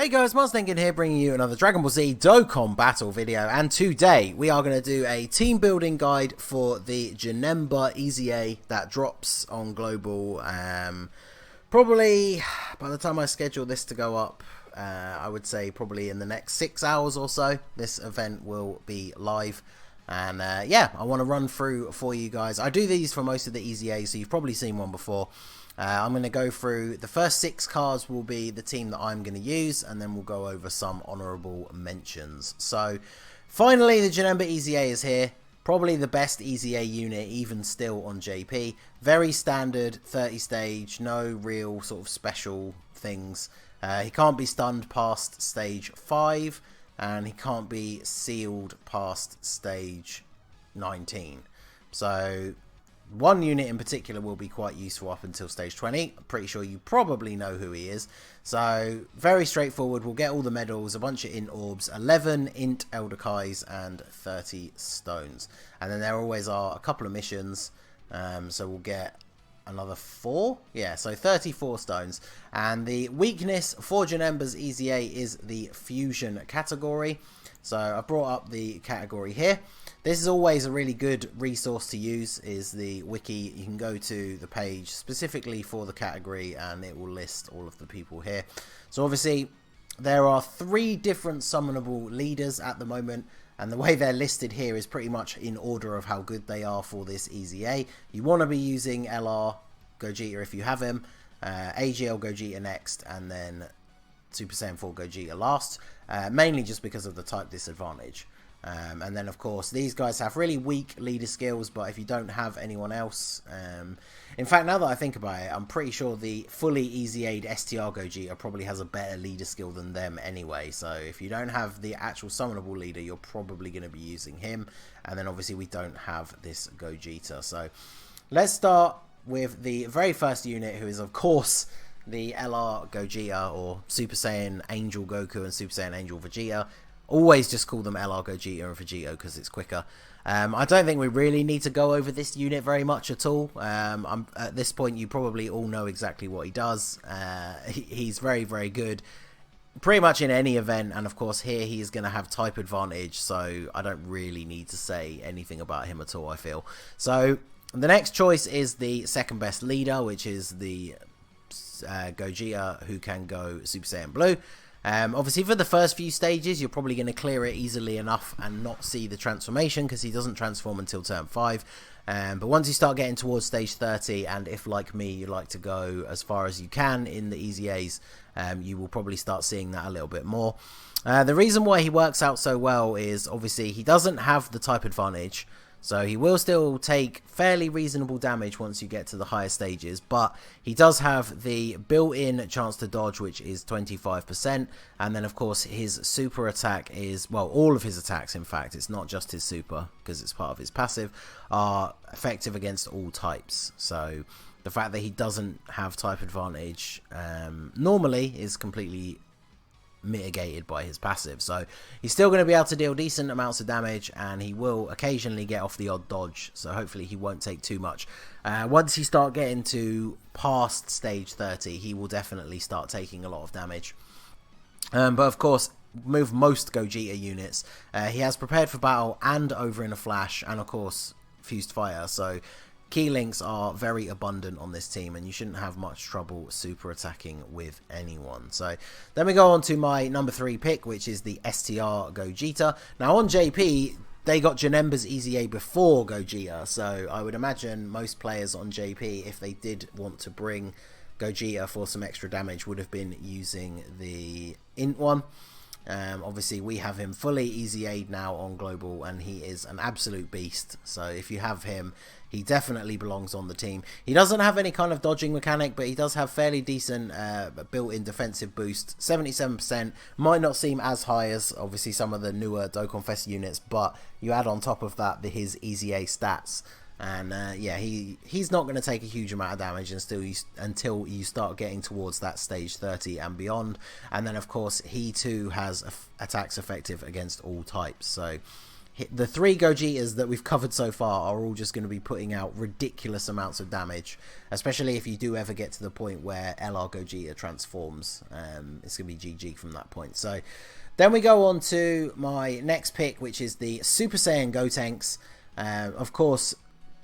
Hey guys, Ningen here, bringing you another Dragon Ball Z Dokkan Battle video, and today we are going to do a team building guide for the Janemba EZA that drops on Global. Probably by the time I schedule this to go up, I would say probably in the next 6 hours or so, this event will be live. And yeah, I want to run through for you guys. I do these for most of the EZAs, so you've probably seen one before. I'm going to go through the first 6 cards will be the team that I'm going to use, and then we'll go over some honorable mentions. So finally the Janemba EZA is here. Probably the best EZA unit even still on JP. Very standard 30 stage, no real sort of special things. He can't be stunned past stage 5, and he can't be sealed past stage 19. So one unit in particular will be quite useful up until stage 20. I'm pretty sure you probably know who he is. So very straightforward. We'll get all the medals, a bunch of int orbs, 11 int Elder Kais, and 30 stones. And then there always are a couple of missions. So we'll get another 4. Yeah, so 34 stones. And the weakness for Janemba's EZA is the fusion category. So I brought up the category here. This is always a really good resource to use, is the wiki. You can go to the page specifically for the category and it will list all of the people here. So obviously there are 3 different summonable leaders at the moment, and the way they're listed here is pretty much in order of how good they are for this EZA. You want to be using LR Gojira if you have him, AGL Gojira next, and then Super Saiyan 4 Gojira last, mainly just because of the type disadvantage. And then of course these guys have really weak leader skills, but if you don't have anyone else, in fact, now that I think about it, I'm pretty sure the fully EZA'd STR Gojira probably has a better leader skill than them anyway. So if you don't have the actual summonable leader, you're probably going to be using him. And then obviously we don't have this Gogeta. So let's start with the very first unit, who is of course the LR Gojira, or Super Saiyan Angel Goku and Super Saiyan Angel Vegeta. Always just call them LR Gogeta and Vegeta because it's quicker. I don't think we really need to go over this unit very much at all. At this point, you probably all know exactly what he does. He's very, very good pretty much in any event. And of course, here he is going to have type advantage. So I don't really need to say anything about him at all, I feel. So the next choice is the second best leader, which is the Gojira, who can go Super Saiyan Blue. Obviously for the first few stages you're probably going to clear it easily enough and not see the transformation, because he doesn't transform until turn 5. But once you start getting towards stage 30, and if like me you like to go as far as you can in the EZAs, you will probably start seeing that a little bit more. The reason why he works out so well is obviously he doesn't have the type advantage. So he will still take fairly reasonable damage once you get to the higher stages, but he does have the built-in chance to dodge, which is 25%, and then of course his super attack is, well, all of his attacks, in fact, it's not just his super, because it's part of his passive, are effective against all types. So the fact that he doesn't have type advantage normally is completely mitigated by his passive, so he's still going to be able to deal decent amounts of damage, and he will occasionally get off the odd dodge, so hopefully he won't take too much. Once you start getting to past stage 30, he will definitely start taking a lot of damage. But of course, with most Gogeta units, he has prepared for battle and over in a flash, and of course fused fire, so key links are very abundant on this team, and you shouldn't have much trouble super attacking with anyone. So then we go on to my number 3 pick, which is the STR Gojira. Now on JP, they got Janemba's EZA before Gojira, so I would imagine most players on JP, if they did want to bring Gojira for some extra damage, would have been using the int one. Obviously we have him fully EZA'd now on Global, and he is an absolute beast. So if you have him, he definitely belongs on the team. He doesn't have any kind of dodging mechanic, but he does have fairly decent built-in defensive boost. 77% might not seem as high as obviously some of the newer Dokkan Fest units, but you add on top of that his EZA stats, and yeah, he's not going to take a huge amount of damage until you start getting towards that stage 30 and beyond. And then of course he too has attacks effective against all types, so the 3 Gojitas that we've covered so far are all just going to be putting out ridiculous amounts of damage, especially if you do ever get to the point where LR Gojira transforms. It's going to be GG from that point. So then we go on to my next pick, which is the Super Saiyan Gotenks. Of course,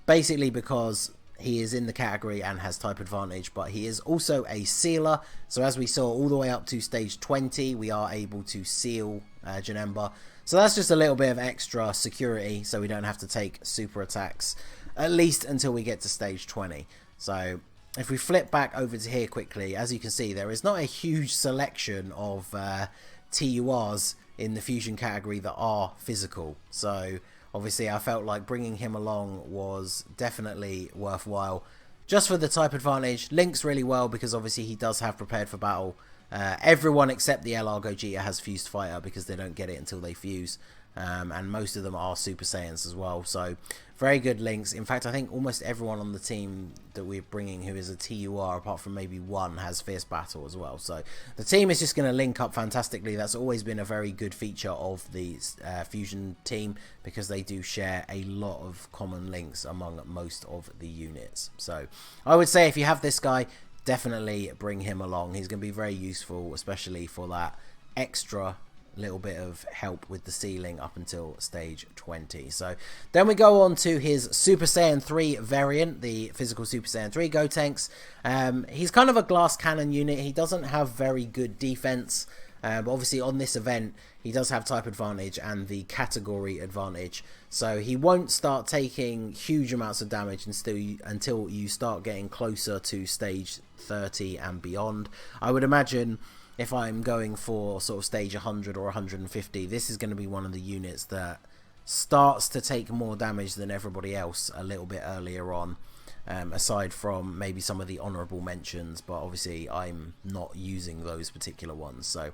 basically because he is in the category and has type advantage, but he is also a sealer. So as we saw all the way up to stage 20, we are able to seal Janemba. So that's just a little bit of extra security, so we don't have to take super attacks, at least until we get to stage 20. So if we flip back over to here quickly, as you can see, there is not a huge selection of TURs in the fusion category that are physical. So obviously I felt like bringing him along was definitely worthwhile. Just for the type advantage, links really well because obviously he does have prepared for battle. Everyone except the LR Gojira has fused fighter because they don't get it until they fuse. And most of them are Super Saiyans as well. So very good links. In fact, I think almost everyone on the team that we're bringing who is a TUR, apart from maybe one, has fierce battle as well. So the team is just going to link up fantastically. That's always been a very good feature of the fusion team because they do share a lot of common links among most of the units. So I would say if you have this guy, definitely bring him along. He's going to be very useful, especially for that extra little bit of help with the sealing up until stage 20. So then we go on to his Super Saiyan 3 variant, the physical Super Saiyan 3 Gotenks. He's kind of a glass cannon unit. He doesn't have very good defense, but obviously on this event he does have type advantage and the category advantage, so he won't start taking huge amounts of damage until you start getting closer to stage 30 and beyond. I would imagine if I'm going for sort of stage 100 or 150, this is going to be one of the units that starts to take more damage than everybody else a little bit earlier on, aside from maybe some of the honorable mentions, but obviously I'm not using those particular ones. So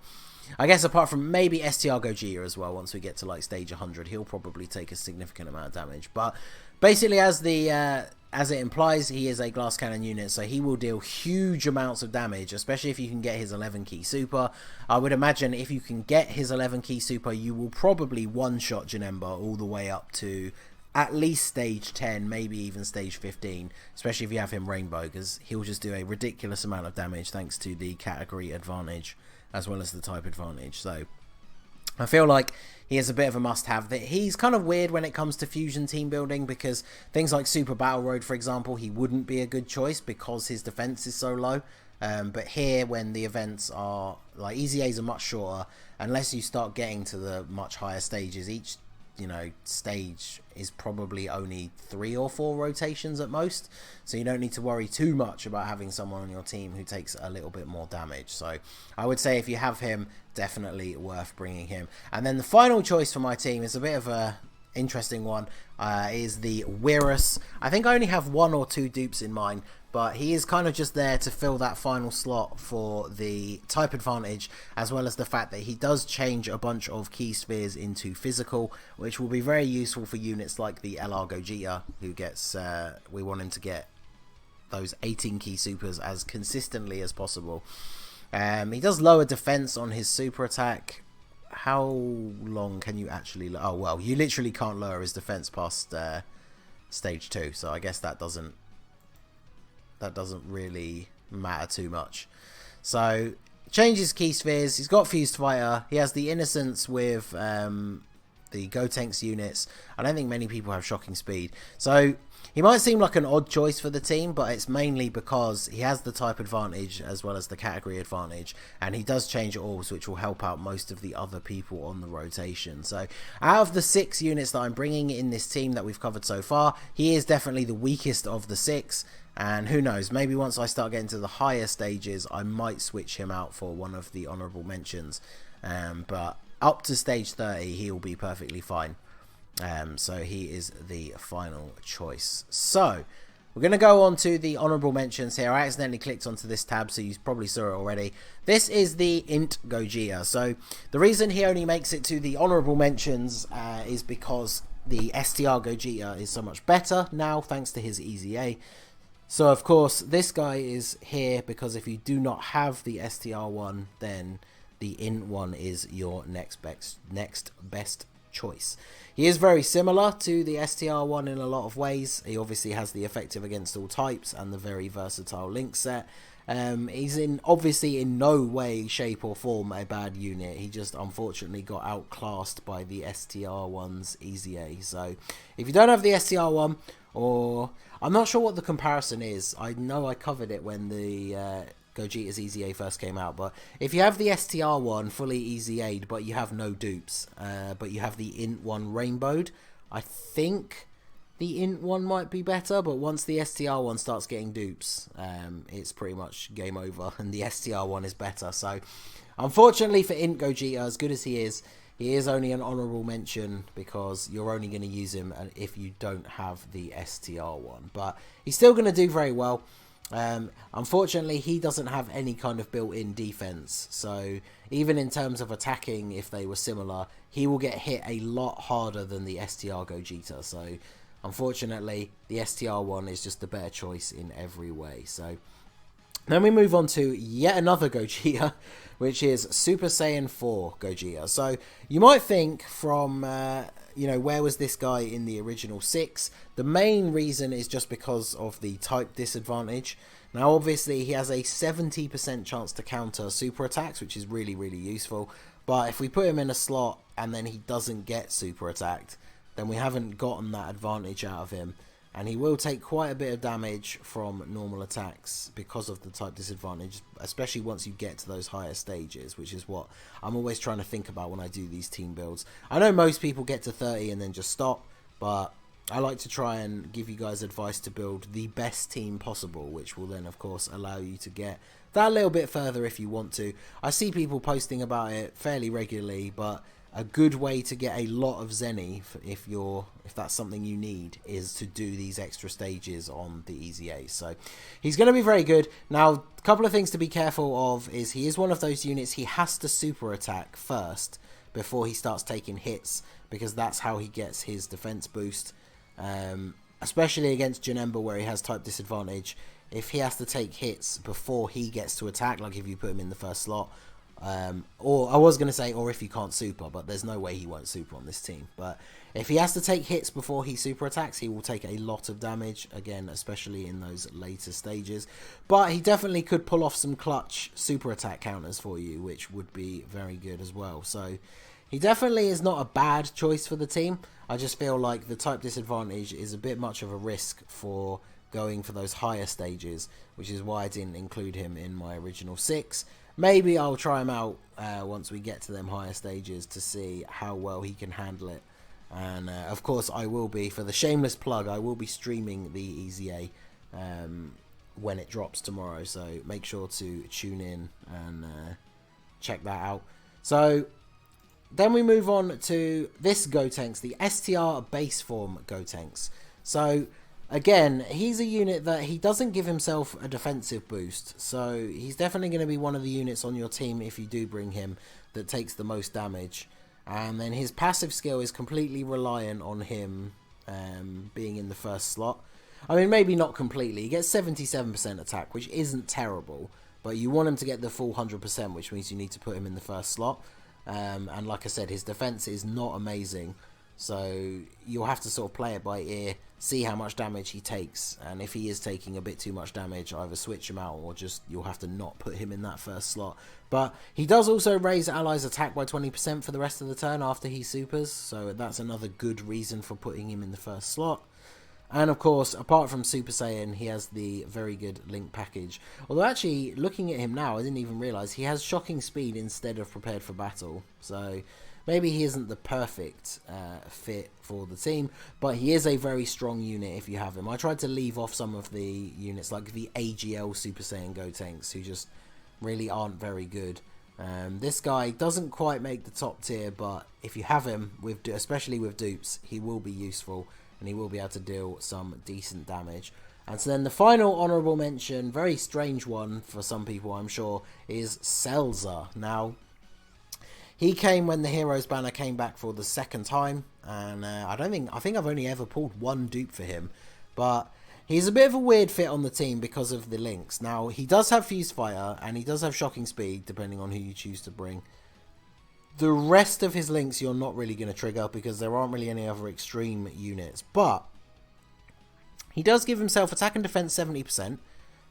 I guess apart from maybe STR Gojira as well, once we get to like stage 100, he'll probably take a significant amount of damage. But basically, as it implies, he is a glass cannon unit, so he will deal huge amounts of damage, especially if you can get his 11 key super. I would imagine if you can get his 11 key super, you will probably one-shot Janemba all the way up to at least stage 10, maybe even stage 15, especially if you have him rainbow, because he'll just do a ridiculous amount of damage thanks to the category advantage as well as the type advantage. So I feel like he is a bit of a must-have. That he's kind of weird when it comes to fusion team building, because things like Super Battle Road, for example, he wouldn't be a good choice because his defense is so low. But here, when the events are like EZAs are much shorter, unless you start getting to the much higher stages, each stage is probably only 3 or 4 rotations at most, so you don't need to worry too much about having someone on your team who takes a little bit more damage. So I would say if you have him, definitely worth bringing him. And then the final choice for my team is a bit of a interesting one, is the Rarest. I think I only have 1 or 2 dupes in mind, but he is kind of just there to fill that final slot for the type advantage, as well as the fact that he does change a bunch of key spheres into physical, which will be very useful for units like the LR Gojira, who gets, we want him to get those 18 key supers as consistently as possible. He does lower defense on his super attack. How long can you actually oh well, you literally can't lower his defense past stage 2, so I guess that doesn't really matter too much. So changes key spheres. He's got fused fighter. He has the innocence with the Gotenks units. I don't think many people have shocking speed, so he might seem like an odd choice for the team, but it's mainly because he has the type advantage as well as the category advantage, and he does change orbs, which will help out most of the other people on the rotation. So out of the 6 units that I'm bringing in this team that we've covered so far, he is definitely the weakest of the 6. And who knows, maybe once I start getting to the higher stages, I might switch him out for one of the honorable mentions. But up to stage 30, he'll be perfectly fine. So he is the final choice. So we're going to go on to the honorable mentions here. I accidentally clicked onto this tab, so you probably saw it already. This is the Int Gojira. So the reason he only makes it to the honorable mentions is because the STR Gojira is so much better now, thanks to his EZA. So of course this guy is here because if you do not have the STR one, then the Int one is your next best choice. He is very similar to the STR one in a lot of ways. He obviously has the effective against all types and the very versatile link set. He's obviously in no way, shape or form a bad unit. He just unfortunately got outclassed by the STR one's EZA. So if you don't have the STR one, or I'm not sure what the comparison is. I know I covered it when the Gogeta's EZA first came out, but if you have the STR one fully EZA'd but you have no dupes, but you have the int one rainbowed, I think the int one might be better, but once the STR one starts getting dupes, it's pretty much game over, and the STR one is better. So, unfortunately for int Gogeta, as good as he is only an honourable mention because you're only going to use him if you don't have the STR one. But he's still going to do very well. Unfortunately, he doesn't have any kind of built-in defense, so even in terms of attacking, if they were similar, he will get hit a lot harder than the STR Gogeta. So unfortunately, the STR one is just the better choice in every way. So then we move on to yet another Gogeta, which is Super Saiyan 4 Gogeta. So you might think from, you know, where was this guy in the original 6? The main reason is just because of the type disadvantage. Now, obviously, he has a 70% chance to counter super attacks, which is really, really useful. But if we put him in a slot and then he doesn't get super attacked, then we haven't gotten that advantage out of him. And he will take quite a bit of damage from normal attacks because of the type disadvantage, especially once you get to those higher stages, which is what I'm always trying to think about when I do these team builds. I know most people get to 30 and then just stop, but I like to try and give you guys advice to build the best team possible, which will then, of course, allow you to get that little bit further if you want to. I see people posting about it fairly regularly, but a good way to get a lot of Zenny, if that's something you need, is to do these extra stages on the EZA. So he's going to be very good. Now, a couple of things to be careful of is he is one of those units, he has to super attack first before he starts taking hits, because that's how he gets his defense boost. Especially against Janemba, where he has type disadvantage. If he has to take hits before he gets to attack, like if you put him in the first slot, or I was going to say, or if you can't super, but there's no way he won't super on this team. But if he has to take hits before he super attacks, he will take a lot of damage, again, especially in those later stages. But he definitely could pull off some clutch super attack counters for you, which would be very good as well. So he definitely is not a bad choice for the team. I just feel like the type disadvantage is a bit much of a risk for going for those higher stages, which is why I didn't include him in my original 6. Maybe I'll try him out once we get to them higher stages to see how well he can handle it. And of course I will be, for the shameless plug, I will be streaming the EZA when it drops tomorrow. So make sure to tune in and check that out. So then we move on to this Gotenks, the STR base form Gotenks. So again, he's a unit that he doesn't give himself a defensive boost, so he's definitely going to be one of the units on your team if you do bring him that takes the most damage. And then his passive skill is completely reliant on him being in the first slot. I mean, maybe not completely. He gets 77% attack, which isn't terrible, but you want him to get the full 100%, which means you need to put him in the first slot. And like I said, his defense is not amazing, so you'll have to sort of play it by ear, see how much damage he takes, and if he is taking a bit too much damage, either switch him out or just you'll have to not put him in that first slot. But he does also raise allies' attack by 20% for the rest of the turn after he supers, so that's another good reason for putting him in the first slot. And of course, apart from Super Saiyan, he has the very good Link package. Although actually, looking at him now, I didn't even realise he has Shocking Speed instead of Prepared for Battle. So maybe he isn't the perfect fit for the team, but he is a very strong unit if you have him. I tried to leave off some of the units like the AGL Super Saiyan Gotenks, who just really aren't very good. This guy doesn't quite make the top tier, but if you have him, especially with dupes, he will be useful. And he will be able to deal some decent damage. And so then the final honourable mention, very strange one for some people I'm sure, is Selza. Now, he came when the Heroes banner came back for the second time. And I think I've only ever pulled one dupe for him. But he's a bit of a weird fit on the team because of the links. Now, he does have Fuse Fighter and he does have Shocking Speed, depending on who you choose to bring. The rest of his links you're not really going to trigger because there aren't really any other extreme units. But he does give himself attack and defense 70%.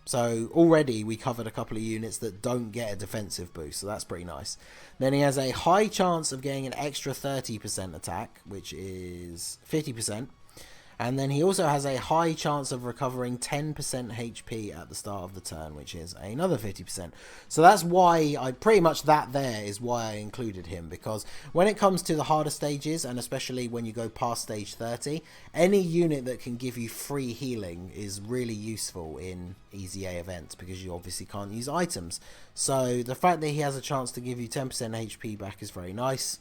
So already we covered a couple of units that don't get a defensive boost. So that's pretty nice. Then he has a high chance of getting an extra 30% attack, which is 50%. And then he also has a high chance of recovering 10% HP at the start of the turn, which is another 50%. So that's why pretty much that there is why I included him. Because when it comes to the harder stages, and especially when you go past stage 30, any unit that can give you free healing is really useful in EZA events, because you obviously can't use items. So the fact that he has a chance to give you 10% HP back is very nice.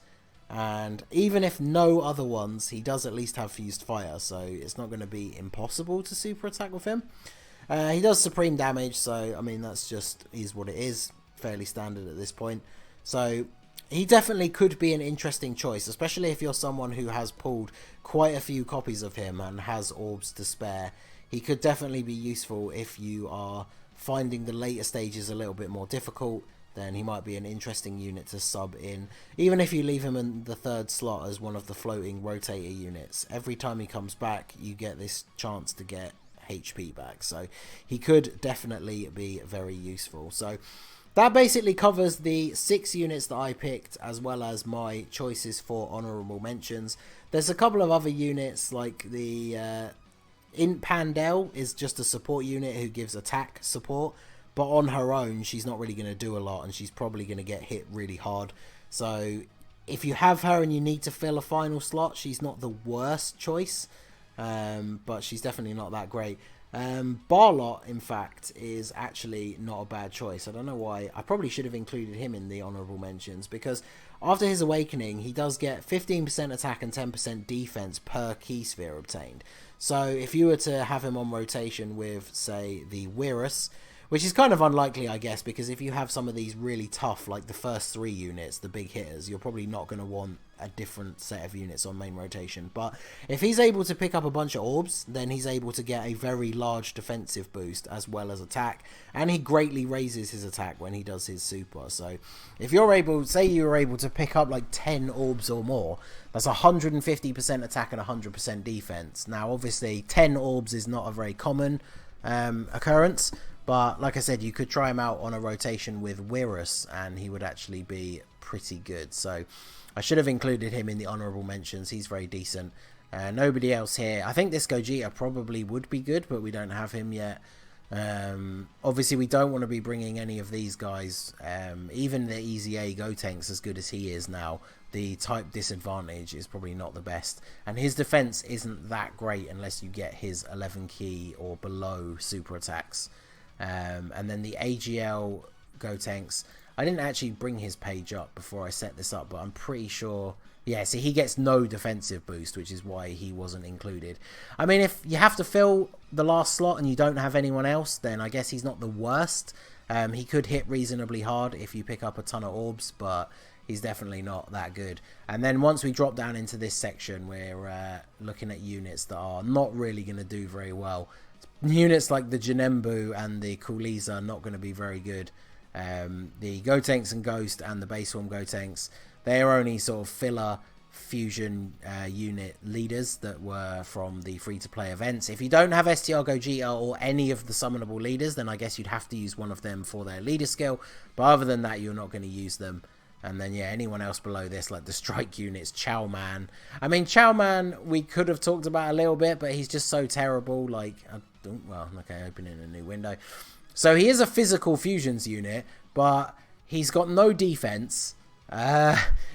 And even if no other ones, he does at least have fused fire, so it's not going to be impossible to super attack with him. He does supreme damage, so I mean that's just is what it is, fairly standard at this point. So he definitely could be an interesting choice, especially if you're someone who has pulled quite a few copies of him and has orbs to spare. He could definitely be useful if you are finding the later stages a little bit more difficult. Then he might be an interesting unit to sub in. Even if you leave him in the third slot as one of the floating rotator units, every time he comes back, you get this chance to get HP back. So he could definitely be very useful. So that basically covers the 6 units that I picked, as well as my choices for honorable mentions. There's a couple of other units, like the Pandel is just a support unit who gives attack support. But on her own, she's not really going to do a lot, and she's probably going to get hit really hard. So if you have her and you need to fill a final slot, she's not the worst choice, but she's definitely not that great. Barlot, in fact, is actually not a bad choice. I don't know why. I probably should have included him in the honorable mentions, because after his awakening, he does get 15% attack and 10% defense per key sphere obtained. So if you were to have him on rotation with, say, the Rarest, which is kind of unlikely, I guess, because if you have some of these really tough, like the first 3 units, the big hitters, you're probably not going to want a different set of units on main rotation. But if he's able to pick up a bunch of orbs, then he's able to get a very large defensive boost as well as attack. And he greatly raises his attack when he does his super. So if you're able, say you're able to pick up like 10 orbs or more, that's 150% attack and 100% defense. Now, obviously, 10 orbs is not a very common occurrence. But like I said, you could try him out on a rotation with Rarest, and he would actually be pretty good. So I should have included him in the honorable mentions. He's very decent. Nobody else here. I think this Gojira probably would be good, but we don't have him yet. Obviously, we don't want to be bringing any of these guys. Even the EZA Gotenks, as good as he is now, the type disadvantage is probably not the best. And his defense isn't that great unless you get his 11 key or below super attacks. And then the AGL Gotenks, I didn't actually bring his page up before I set this up, but I'm pretty sure, yeah, so he gets no defensive boost, which is why he wasn't included. I mean, if you have to fill the last slot and you don't have anyone else, then I guess he's not the worst. He could hit reasonably hard if you pick up a ton of orbs, but he's definitely not that good. And then once we drop down into this section, we're looking at units that are not really going to do very well. Units like the Janemba and the Coolies are not going to be very good. The Gotenks and Ghost and the Base Form Gotenks, they are only sort of filler fusion unit leaders that were from the free-to-play events. If you don't have STR Gojira or any of the summonable leaders, then I guess you'd have to use one of them for their leader skill. But other than that, you're not going to use them. And then, yeah, anyone else below this, like the strike units, Chow Man. I mean, Chow Man, we could have talked about a little bit, but he's just so terrible. Like, well, okay, opening a new window. So he is a physical fusions unit, but he's got no defense.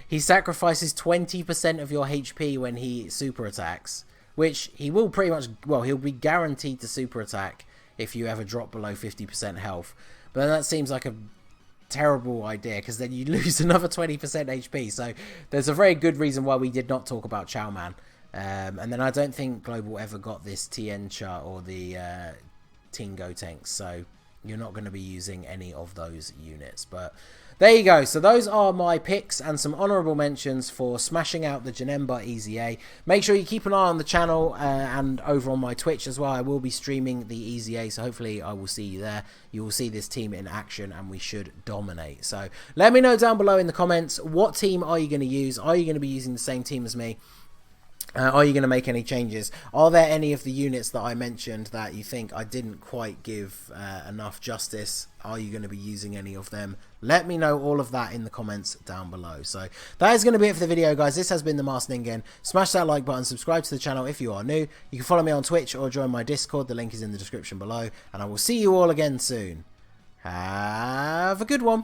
He sacrifices 20% of your HP when he super attacks, which he will pretty much, well, he'll be guaranteed to super attack if you ever drop below 50% health. But that seems like a terrible idea, because then you lose another 20% HP. So there's a very good reason why we did not talk about Chow Man. And then I don't think Global ever got this Tiancha or the Ting Gotenks, so you're not going to be using any of those units. But there you go. So those are my picks and some honourable mentions for smashing out the Janemba EZA. Make sure you keep an eye on the channel and over on my Twitch as well. I will be streaming the EZA, so hopefully I will see you there. You will see this team in action and we should dominate. So let me know down below in the comments, what team are you going to use? Are you going to be using the same team as me? Are you going to make any changes? Are there any of the units that I mentioned that you think I didn't quite give enough justice? Are you going to be using any of them? Let me know all of that in the comments down below. So that is going to be it for the video, guys. This has been the Master Ningen. Smash that like button, subscribe to the channel if you are new. You can follow me on Twitch or join my Discord. The link is in the description below. And I will see you all again soon. Have a good one.